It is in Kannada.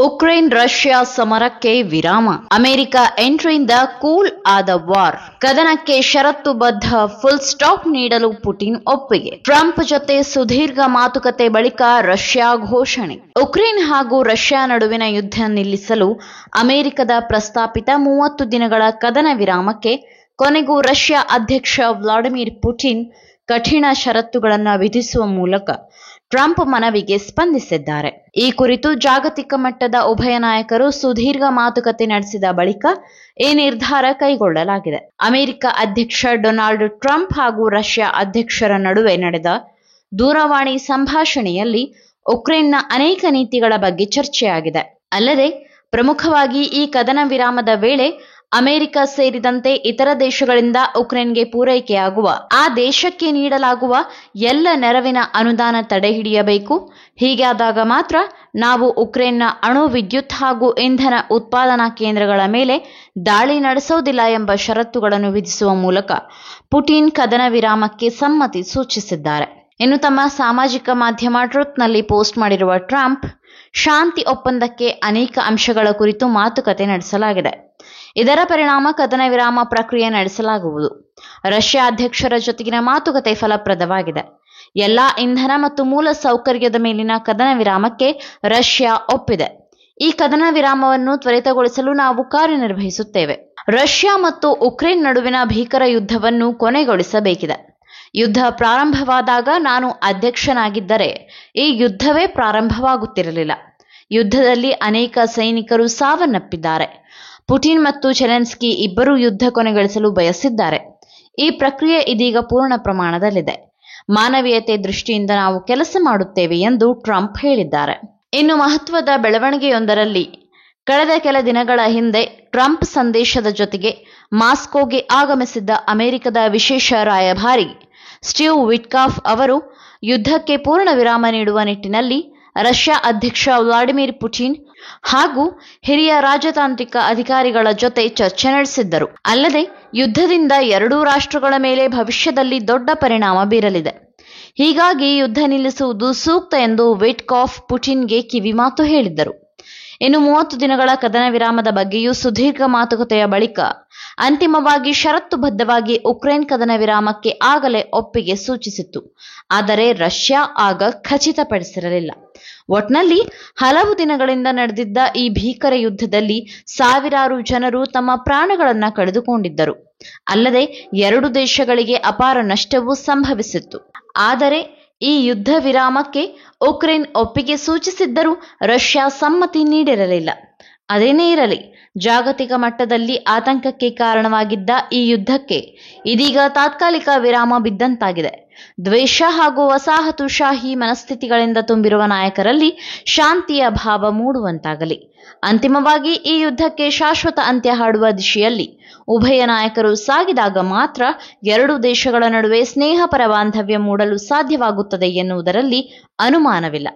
ಉಕ್ರೇನ್ ರಷ್ಯಾ ಸಮರಕ್ಕೆ ವಿರಾಮ. ಅಮೆರಿಕ ಎಂಟ್ರಿಯಿಂದ ಕೂಲ್ ಆದ ವಾರ್. ಕದನಕ್ಕೆ ಷರತ್ತುಬದ್ಧ ಫುಲ್ ಸ್ಟಾಪ್ ನೀಡಲು ಪುಟಿನ್ ಒಪ್ಪಿಗೆ. ಟ್ರಂಪ್ ಜೊತೆ ಸುದೀರ್ಘ ಮಾತುಕತೆ ಬಳಿಕ ರಷ್ಯಾ ಘೋಷಣೆ. ಉಕ್ರೇನ್ ಹಾಗೂ ರಷ್ಯಾ ನಡುವಿನ ಯುದ್ಧ ನಿಲ್ಲಿಸಲು ಅಮೆರಿಕದ ಪ್ರಸ್ತಾಪಿತ 30 ದಿನಗಳ ಕದನ ವಿರಾಮಕ್ಕೆ ಕೊನೆಗೂ ರಷ್ಯಾ ಅಧ್ಯಕ್ಷ ವ್ಲಾಡಿಮಿರ್ ಪುಟಿನ್ ಕಠಿಣ ಷರತ್ತುಗಳನ್ನು ವಿಧಿಸುವ ಮೂಲಕ ಟ್ರಂಪ್ ಮನವಿಗೆ ಸ್ಪಂದಿಸಿದ್ದಾರೆ. ಈ ಕುರಿತು ಜಾಗತಿಕ ಮಟ್ಟದ ಉಭಯ ನಾಯಕರು ಸುದೀರ್ಘ ಮಾತುಕತೆ ನಡೆಸಿದ ಬಳಿಕ ಈ ನಿರ್ಧಾರ ಕೈಗೊಳ್ಳಲಾಗಿದೆ. ಅಮೆರಿಕ ಅಧ್ಯಕ್ಷ ಡೊನಾಲ್ಡ್ ಟ್ರಂಪ್ ಹಾಗೂ ರಷ್ಯಾ ಅಧ್ಯಕ್ಷರ ನಡುವೆ ನಡೆದ ದೂರವಾಣಿ ಸಂಭಾಷಣೆಯಲ್ಲಿ ಉಕ್ರೇನ್ನ ಅನೇಕ ನೀತಿಗಳ ಬಗ್ಗೆ ಚರ್ಚೆಯಾಗಿದೆ. ಅಲ್ಲದೆ ಪ್ರಮುಖವಾಗಿ ಈ ಕದನ ವಿರಾಮದ ವೇಳೆ ಅಮೆರಿಕ ಸೇರಿದಂತೆ ಇತರ ದೇಶಗಳಿಂದ ಉಕ್ರೇನ್ಗೆ ಪೂರೈಕೆಯಾಗುವ ಆ ದೇಶಕ್ಕೆ ನೀಡಲಾಗುವ ಎಲ್ಲ ನೆರವಿನ ಅನುದಾನ ತಡೆಹಿಡಿಯಬೇಕು. ಹೀಗಾದಾಗ ಮಾತ್ರ ನಾವು ಉಕ್ರೇನ್ನ ಅಣು ವಿದ್ಯುತ್ ಹಾಗೂ ಇಂಧನ ಉತ್ಪಾದನಾ ಕೇಂದ್ರಗಳ ಮೇಲೆ ದಾಳಿ ನಡೆಸೋದಿಲ್ಲ ಎಂಬ ಷರತ್ತುಗಳನ್ನು ವಿಧಿಸುವ ಮೂಲಕ ಪುಟಿನ್ ಕದನ ವಿರಾಮಕ್ಕೆ ಸಮ್ಮತಿ ಸೂಚಿಸಿದ್ದಾರೆ. ಇನ್ನು ತಮ್ಮ ಸಾಮಾಜಿಕ ಮಾಧ್ಯಮ ಟ್ರುತ್ನಲ್ಲಿ ಪೋಸ್ಟ್ ಮಾಡಿರುವ ಟ್ರಂಪ್, ಶಾಂತಿ ಒಪ್ಪಂದಕ್ಕೆ ಅನೇಕ ಅಂಶಗಳ ಕುರಿತು ಮಾತುಕತೆ ನಡೆಸಲಾಗಿದೆ. ಇದರ ಪರಿಣಾಮ ಕದನ ವಿರಾಮ ಪ್ರಕ್ರಿಯೆ ನಡೆಸಲಾಗುವುದು. ರಷ್ಯಾ ಅಧ್ಯಕ್ಷರ ಜೊತೆಗಿನ ಮಾತುಕತೆ ಫಲಪ್ರದವಾಗಿದೆ. ಎಲ್ಲಾ ಇಂಧನ ಮತ್ತು ಮೂಲ ಸೌಕರ್ಯದ ಮೇಲಿನ ಕದನ ವಿರಾಮಕ್ಕೆ ರಷ್ಯಾ ಒಪ್ಪಿದೆ. ಈ ಕದನ ವಿರಾಮವನ್ನು ತ್ವರಿತಗೊಳಿಸಲು ನಾವು ಕಾರ್ಯನಿರ್ವಹಿಸುತ್ತೇವೆ. ರಷ್ಯಾ ಮತ್ತು ಉಕ್ರೇನ್ ನಡುವಿನ ಭೀಕರ ಯುದ್ಧವನ್ನು ಕೊನೆಗೊಳಿಸಬೇಕಿದೆ. ಯುದ್ಧ ಪ್ರಾರಂಭವಾದಾಗ ನಾನು ಅಧ್ಯಕ್ಷನಾಗಿದ್ದರೆ ಈ ಯುದ್ಧವೇ ಪ್ರಾರಂಭವಾಗುತ್ತಿರಲಿಲ್ಲ. ಯುದ್ಧದಲ್ಲಿ ಅನೇಕ ಸೈನಿಕರು ಸಾವನ್ನಪ್ಪಿದ್ದಾರೆ. ಪುಟಿನ್ ಮತ್ತು ಝೆಲೆನ್ಸ್ಕಿ ಇಬ್ಬರೂ ಯುದ್ಧ ಕೊನೆಗೊಳಿಸಲು ಬಯಸಿದ್ದಾರೆ. ಈ ಪ್ರಕ್ರಿಯೆ ಇದೀಗ ಪೂರ್ಣ ಪ್ರಮಾಣದಲ್ಲಿದೆ. ಮಾನವೀಯತೆ ದೃಷ್ಟಿಯಿಂದ ನಾವು ಕೆಲಸ ಮಾಡುತ್ತೇವೆ ಎಂದು ಟ್ರಂಪ್ ಹೇಳಿದ್ದಾರೆ. ಇನ್ನು ಮಹತ್ವದ ಬೆಳವಣಿಗೆಯೊಂದರಲ್ಲಿ ಕಳೆದ ಕೆಲ ದಿನಗಳ ಹಿಂದೆ ಟ್ರಂಪ್ ಸಂದೇಶದ ಜೊತೆಗೆ ಮಾಸ್ಕೋಗೆ ಆಗಮಿಸಿದ್ದ ಅಮೆರಿಕದ ವಿಶೇಷ ರಾಯಭಾರಿ ಸ್ಟೀವ್ ವಿಟ್ಕಾಫ್ ಅವರು ಯುದ್ಧಕ್ಕೆ ಪೂರ್ಣ ವಿರಾಮ ನೀಡುವ ನಿಟ್ಟಿನಲ್ಲಿ ರಷ್ಯಾ ಅಧ್ಯಕ್ಷ ವ್ಲಾಡಿಮಿರ್ ಪುಟಿನ್ ಹಾಗೂ ಹಿರಿಯ ರಾಜತಾಂತ್ರಿಕ ಅಧಿಕಾರಿಗಳ ಜೊತೆ ಚರ್ಚೆ ನಡೆಸಿದ್ದರು. ಅಲ್ಲದೆ ಯುದ್ಧದಿಂದ ಎರಡೂ ರಾಷ್ಟ್ರಗಳ ಮೇಲೆ ಭವಿಷ್ಯದಲ್ಲಿ ದೊಡ್ಡ ಪರಿಣಾಮ ಬೀರಲಿದೆ. ಹೀಗಾಗಿ ಯುದ್ಧ ನಿಲ್ಲಿಸುವುದು ಸೂಕ್ತ ಎಂದು ವಿಟ್ಕಾಫ್ ಪುಟಿನ್ಗೆ ಕಿವಿಮಾತು ಹೇಳಿದ್ದರು. ಇನ್ನು 30 ದಿನಗಳ ಕದನ ವಿರಾಮದ ಬಗ್ಗೆಯೂ ಸುದೀರ್ಘ ಮಾತುಕತೆಯ ಬಳಿಕ ಅಂತಿಮವಾಗಿ ಷರತ್ತುಬದ್ಧವಾಗಿ ಉಕ್ರೇನ್ ಕದನ ವಿರಾಮಕ್ಕೆ ಆಗಲೇ ಒಪ್ಪಿಗೆ ಸೂಚಿಸಿತ್ತು. ಆದರೆ ರಷ್ಯಾ ಆಗ ಖಚಿತಪಡಿಸಿರಲಿಲ್ಲ. ಒಟ್ನಲ್ಲಿ ಹಲವು ದಿನಗಳಿಂದ ನಡೆದಿದ್ದ ಈ ಭೀಕರ ಯುದ್ಧದಲ್ಲಿ ಸಾವಿರಾರು ಜನರು ತಮ್ಮ ಪ್ರಾಣಗಳನ್ನು ಕಳೆದುಕೊಂಡಿದ್ದರು. ಅಲ್ಲದೆ ಎರಡು ದೇಶಗಳಿಗೆ ಅಪಾರ ನಷ್ಟವೂ ಸಂಭವಿಸಿತ್ತು. ಆದರೆ ಈ ಯುದ್ಧ ವಿರಾಮಕ್ಕೆ ಉಕ್ರೇನ್ ಒಪ್ಪಿಗೆ ಸೂಚಿಸಿದ್ದರೂ ರಷ್ಯಾ ಸಮ್ಮತಿ ನೀಡಿರಲಿಲ್ಲ. ಅದೇನೇ ಇರಲಿ, ಜಾಗತಿಕ ಮಟ್ಟದಲ್ಲಿ ಆತಂಕಕ್ಕೆ ಕಾರಣವಾಗಿದ್ದ ಈ ಯುದ್ಧಕ್ಕೆ ಇದೀಗ ತಾತ್ಕಾಲಿಕ ವಿರಾಮ ಬಿದ್ದಂತಾಗಿದೆ. ದ್ವೇಷ ಹಾಗೂ ವಸಾಹತುಶಾಹಿ ಮನಸ್ಥಿತಿಗಳಿಂದ ತುಂಬಿರುವ ನಾಯಕರಲ್ಲಿ ಶಾಂತಿಯ ಭಾವ ಮೂಡುವಂತಾಗಲಿ. ಅಂತಿಮವಾಗಿ ಈ ಯುದ್ಧಕ್ಕೆ ಶಾಶ್ವತ ಅಂತ್ಯ ಹಾಡುವ ದಿಶೆಯಲ್ಲಿ ಉಭಯ ನಾಯಕರು ಸಾಗಿದಾಗ ಮಾತ್ರ ಎರಡು ದೇಶಗಳ ನಡುವೆ ಸ್ನೇಹಪರ ಬಾಂಧವ್ಯ ಮೂಡಲು ಸಾಧ್ಯವಾಗುತ್ತದೆ ಎನ್ನುವುದರಲ್ಲಿ ಅನುಮಾನವಿಲ್ಲ.